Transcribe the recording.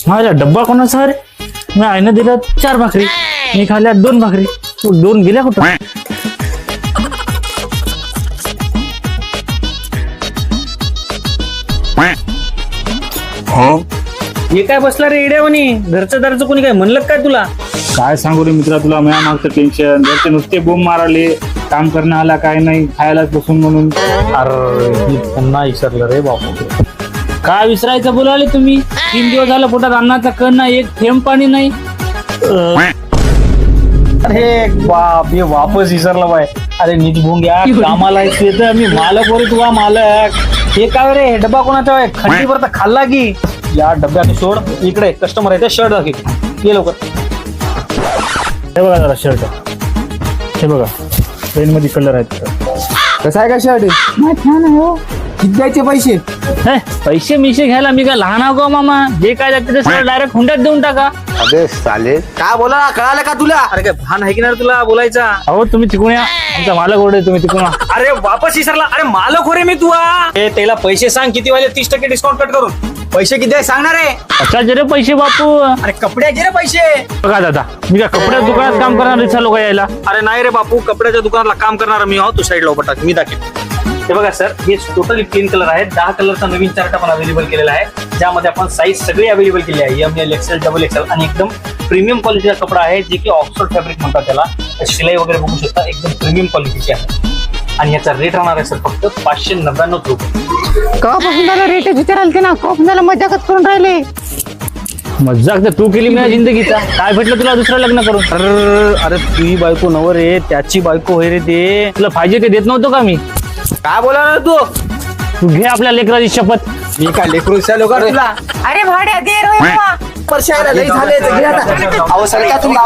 माझा डब्बा कोणाचा रे? मी आईनं दिल्या 4 भाकरी, मी खाल्ल्या 2 भाकरी, 2 गेल्या कुठं? हे काय बसला रे इड्यावनी? घरचं दारचं कोणी काय म्हणलं काय तुला? काय सांगू रे मित्रा तुला, माझ्या मागचं टेन्शन. घरचे नुसते बोंब माराले, काम करणं आला काय नाही, खायलाच बसून म्हणून. अरे मी पुन्हा विसरलं रे बापू. काय विसरायचं बोलावले तुम्ही? 3 दिवस झालं पोटात अन्नाचा कण नाही, एक थेंब पाणी नाही. अरे बाप, हे वापस विसरला बाय. अरे नीट भोंग्या, कामाला येतं मी मालक वर तुला मालक. हे काय रे, डब्बा कोणाचा आहे? खंडीवर तर खाल्ला की. या डब्यात सोड, इकडे कस्टमर आहे, शर्ट दाखव ये लवकर. हे बघा जरा शर्ट, हे बघा पेन मध्ये कलर आहेत. कसं आहे का शर्ट? छान आहे हो. किती द्यायचे पैसे? हे, पैसे मिशे घ्यायला मी काय लहान आहो का मामा? जे काय जाते ते सगळं डायरेक्ट हुंड्यात देऊन टाका. अबे साले, काय बोला, कळालं का तुला? अरे काय भान आहे की नाही रे तुला बोलायचा? अहो तुम्ही तिकडून या, आमचा मालक ओरडे, तुम्ही तिकडून या. अरे वापस विसरला. अरे मालक हो रे मी तुला. हे त्याला पैसे सांग किती वाले, 30% डिस्काउंट कट करून. पैसे किती आहे सांगणार आहे? अच्छा जरे पैसे बापू. अरे कपड्याचे रे पैसे. बघा दादा, मी काय कपड्याच्या दुकानात काम करणार लोक यायला? अरे नाही रे बापू, कपड्याच्या दुकानाला काम करणारा मी आहोत. तू साईडला उभा टाक, मी दाखवेन. हे बघा सर, हे टोटली 3 कलर आहेत. 10 कलरचा नवीन चार्ट आपण अवेलेबल केलेला आहे, ज्यामध्ये आपण साईज सगळी अवेलेबल केली आहे. ML, XL, XXL आणि एकदम प्रीमियम क्वालिटीचा कपडा आहे, जे की ऑक्सफोर्ड फॅब्रिक म्हणतात त्याला. शिलाई वगैरे बघू शकता, एकदम प्रीमियम क्वालिटीची आहे. आणि याचा रेट राहणार आहे सर फक्त 599 रुपये. कवापासून त्याला रेट विचाराल ते ना, कवा झाला मजाकच करून राहिले. मजाक तर तू केली माझ्या जिंदगीचा. काय भेटलं तुला दुसरं लग्न करून? अरे तुझी बायको नवर रे, त्याची बायको होय रे ते. तुला पाहिजे ते देत नव्हतो का मी? काय बोला रे तू? तू घे आपल्या लेकराची शपथ. मी काय लेकरूच्या लोक तुला अरे भाड्या दे रे बाबा. परशायला लई झाले. अहो सरका तुला